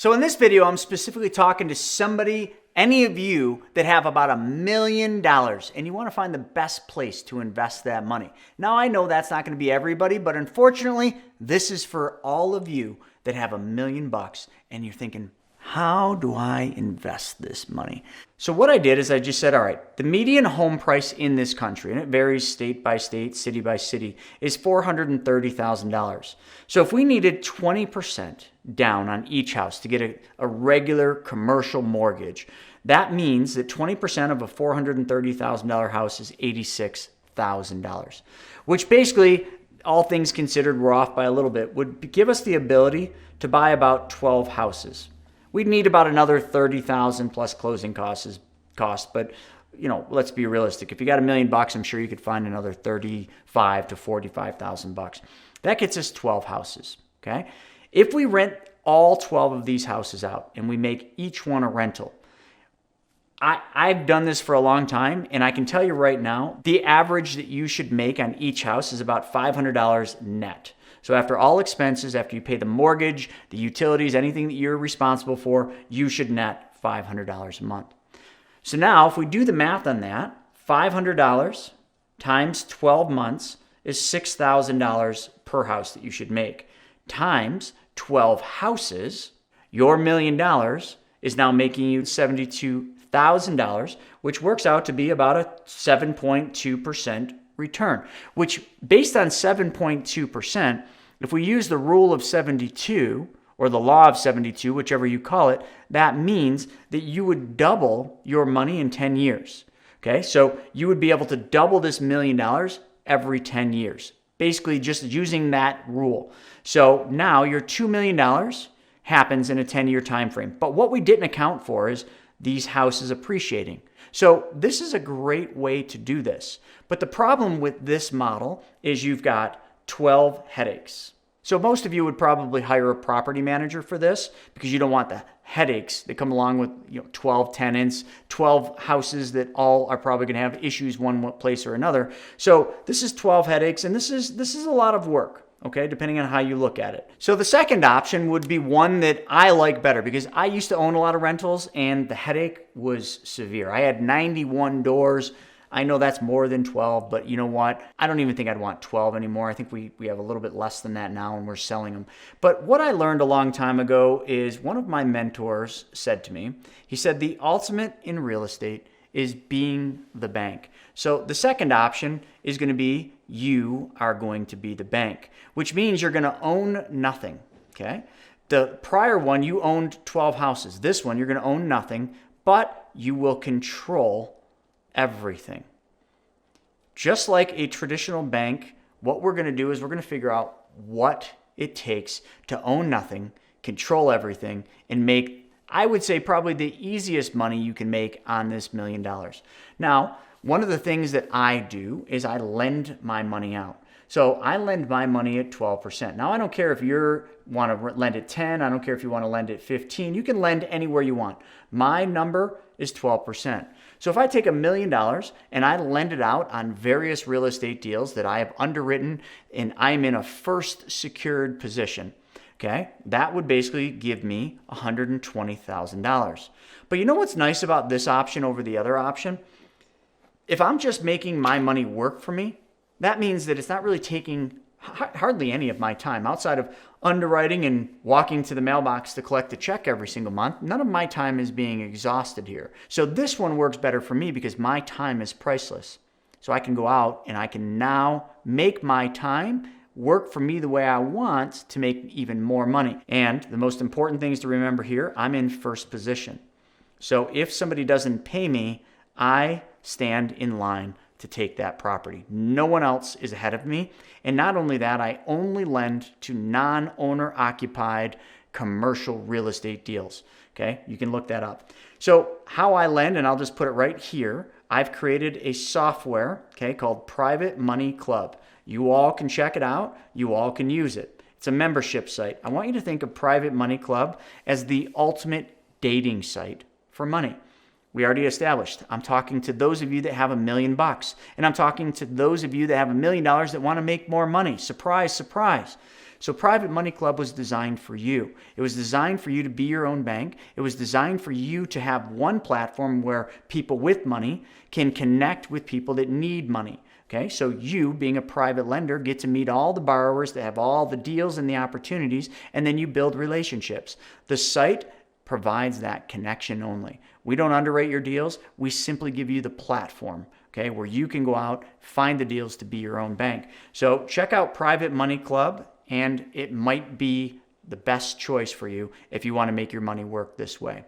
So in this video, I'm specifically talking to somebody, any of you that have about $1 million and you want to find the best place to invest that money. Now, I know that's not going to be everybody, but unfortunately, this is for all of you that have $1 million and you're thinking, how do I invest this money? So what I did is I just said, all right, the median home price in this country, and it varies state by state, city by city, is $430,000. So if we needed 20% down on each house to get a regular commercial mortgage, that means that 20% of a $430,000 house is $86,000, which basically, all things considered, we're off by a little bit, would give us the ability to buy about 12 houses. We'd need about another $30,000 plus closing costs, but let's be realistic. If you got $1 million, I'm sure you could find another $35,000 to $45,000. That gets us 12 houses. Okay, if we rent all 12 of these houses out and we make each one a rental, I've done this for a long time, and I can tell you right now, the average that you should make on each house is about $500 net. So after all expenses, after you pay the mortgage, the utilities, anything that you're responsible for, you should net $500 a month. So now if we do the math on that, $500 times 12 months is $6,000 per house that you should make. Times 12 houses, your $1 million is now making you $72,000, which works out to be about a 7.2% return, which based on 7.2%, if we use the rule of 72 or the law of 72, whichever you call it, that means that you would double your money in 10 years. Okay, so you would be able to double this $1 million every 10 years, basically just using that rule. So now your $2 million happens in a 10-year time frame. But what we didn't account for is these houses appreciating. So this is a great way to do this. But the problem with this model is you've got 12 headaches. So most of you would probably hire a property manager for this because you don't want the headaches that come along with 12 tenants, 12 houses that all are probably going to have issues one place or another. So this is 12 headaches, and this is a lot of work. Okay, depending on how you look at it. So the second option would be one that I like better because I used to own a lot of rentals and the headache was severe. I had 91 doors. I know that's more than 12, but you know what? I don't even think I'd want 12 anymore. I think we have a little bit less than that now and we're selling them. But what I learned a long time ago is one of my mentors said to me, he said, the ultimate in real estate is being the bank. So the second option is going to be you are going to be the bank, which means you're going to own nothing, okay? The prior one, you owned 12 houses. This one, you're going to own nothing, but you will control everything. Just like a traditional bank, what we're going to do is we're going to figure out what it takes to own nothing, control everything, and make, I would say, probably the easiest money you can make on this $1 million. Now, one of the things that I do is I lend my money out. So I lend my money at 12%. Now, I don't care if you want to lend at 10. I don't care if you want to lend at 15. You can lend anywhere you want. My number is 12%. So if I take $1 million and I lend it out on various real estate deals that I have underwritten and I'm in a first secured position, okay, that would basically give me $120,000. But you know what's nice about this option over the other option? If I'm just making my money work for me, that means that it's not really taking hardly any of my time outside of underwriting and walking to the mailbox to collect a check every single month. None of my time is being exhausted here. So this one works better for me because my time is priceless. So I can go out and I can now make my time work for me the way I want to make even more money. And the most important things to remember here, I'm in first position. So if somebody doesn't pay me, I stand in line to take that property. No one else is ahead of me. And not only that, I only lend to non-owner occupied commercial real estate deals. Okay, you can look that up. So how I lend, and I'll just put it right here, I've created a software, okay, called Private Money Club. You all can check it out. You all can use it. It's a membership site. I want you to think of Private Money Club as the ultimate dating site for money. We already established. I'm talking to those of you that have $1 million, and I'm talking to those of you that have $1 million that want to make more money. Surprise, surprise. So Private Money Club was designed for you. It was designed for you to be your own bank. It was designed for you to have one platform where people with money can connect with people that need money. Okay, so you, being a private lender, get to meet all the borrowers that have all the deals and the opportunities, and then you build relationships. The site provides that connection only. We don't underrate your deals. We simply give you the platform, okay, where you can go out, find the deals to be your own bank. So check out Private Money Club, and it might be the best choice for you if you want to make your money work this way.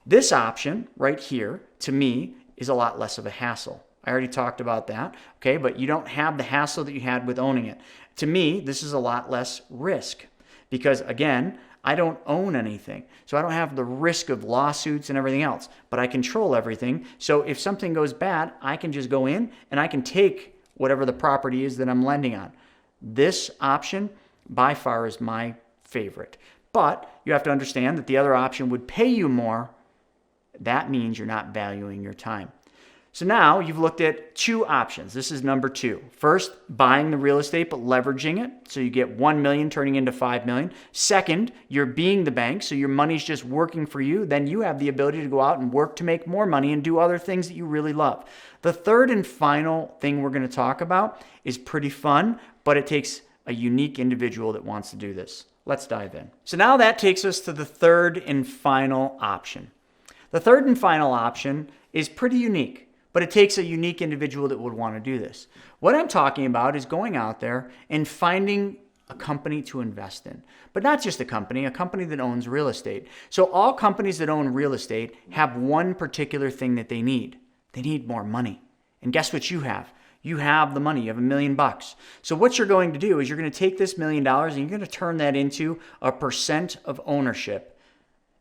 This option right here, to me, is a lot less of a hassle. I already talked about that, okay, but you don't have the hassle that you had with owning it. To me, this is a lot less risk because, again, I don't own anything. So I don't have the risk of lawsuits and everything else, but I control everything. So if something goes bad, I can just go in and I can take whatever the property is that I'm lending on. This option by far is my favorite. But you have to understand that the other option would pay you more. That means you're not valuing your time. So now you've looked at two options. This is number two. First, buying the real estate but leveraging it. So you get 1 million turning into 5 million. Second, you're being the bank, so your money's just working for you. Then you have the ability to go out and work to make more money and do other things that you really love. The third and final thing we're going to talk about is pretty fun, but it takes a unique individual that wants to do this. Let's dive in. So now that takes us to the third and final option. The third and final option is pretty unique. But it takes a unique individual that would want to do this. What I'm talking about is going out there and finding a company to invest in. But not just a company that owns real estate. So all companies that own real estate have one particular thing that they need. They need more money. And guess what you have? You have the money. You have $1 million. So what you're going to do is you're going to take this $1 million and you're going to turn that into a percent of ownership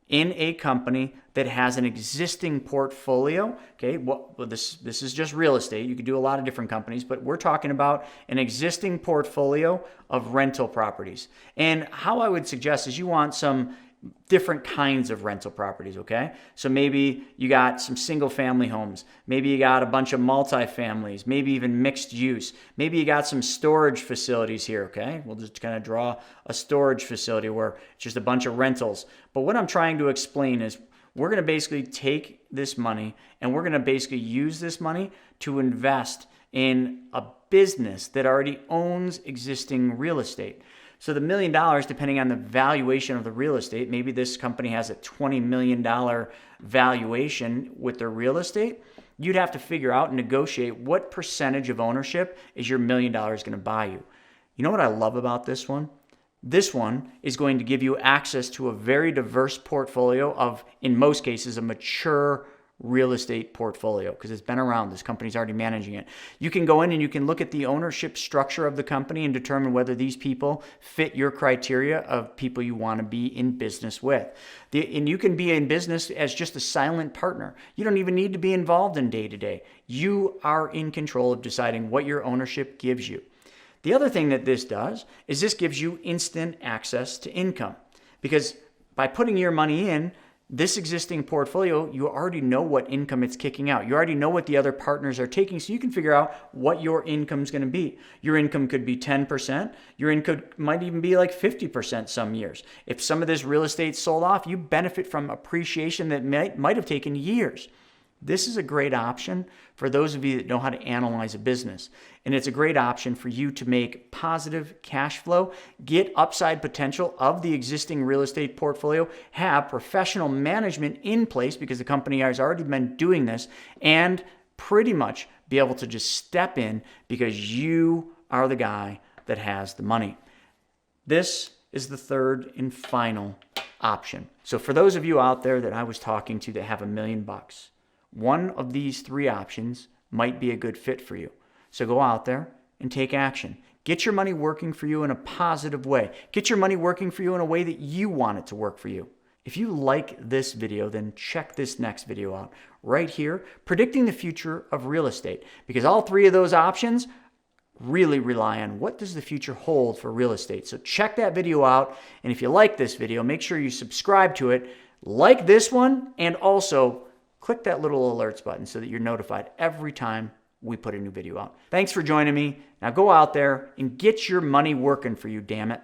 in a company that has an existing portfolio. Okay, well, this is just real estate. You could do a lot of different companies, but we're talking about an existing portfolio of rental properties. And how I would suggest is you want some different kinds of rental properties, okay? So maybe you got some single family homes. Maybe you got a bunch of multifamilies, maybe even mixed use. Maybe you got some storage facilities here, okay? We'll just kind of draw a storage facility where it's just a bunch of rentals. But what I'm trying to explain is we're going to basically take this money and we're going to basically use this money to invest in a business that already owns existing real estate. So the $1 million, depending on the valuation of the real estate, maybe this company has a $20 million valuation with their real estate. You'd have to figure out and negotiate what percentage of ownership is your $1 million going to buy you. You know what I love about this one? This one is going to give you access to a very diverse portfolio of, in most cases, a mature real estate portfolio because it's been around. This company's already managing it. You can go in and you can look at the ownership structure of the company and determine whether these people fit your criteria of people you want to be in business with. And you can be in business as just a silent partner. You don't even need to be involved in day-to-day. You are in control of deciding what your ownership gives you. The other thing that this does is this gives you instant access to income because by putting your money in this existing portfolio, you already know what income it's kicking out. You already know what the other partners are taking, so you can figure out what your income is going to be. Your income could be 10%. Your income might even be like 50% some years. If some of this real estate sold off, you benefit from appreciation that might have taken years. This is a great option for those of you that know how to analyze a business. And it's a great option for you to make positive cash flow, get upside potential of the existing real estate portfolio, have professional management in place because the company has already been doing this, and pretty much be able to just step in because you are the guy that has the money. This is the third and final option. So for those of you out there that I was talking to that have $1 million, one of these three options might be a good fit for you. So go out there and take action. Get your money working for you in a positive way. Get your money working for you in a way that you want it to work for you. If you like this video, then check this next video out right here, predicting the future of real estate, because all three of those options really rely on what does the future hold for real estate. So check that video out. And if you like this video, make sure you subscribe to it, like this one, and also click that little alerts button so that you're notified every time we put a new video out. Thanks for joining me. Now go out there and get your money working for you, damn it.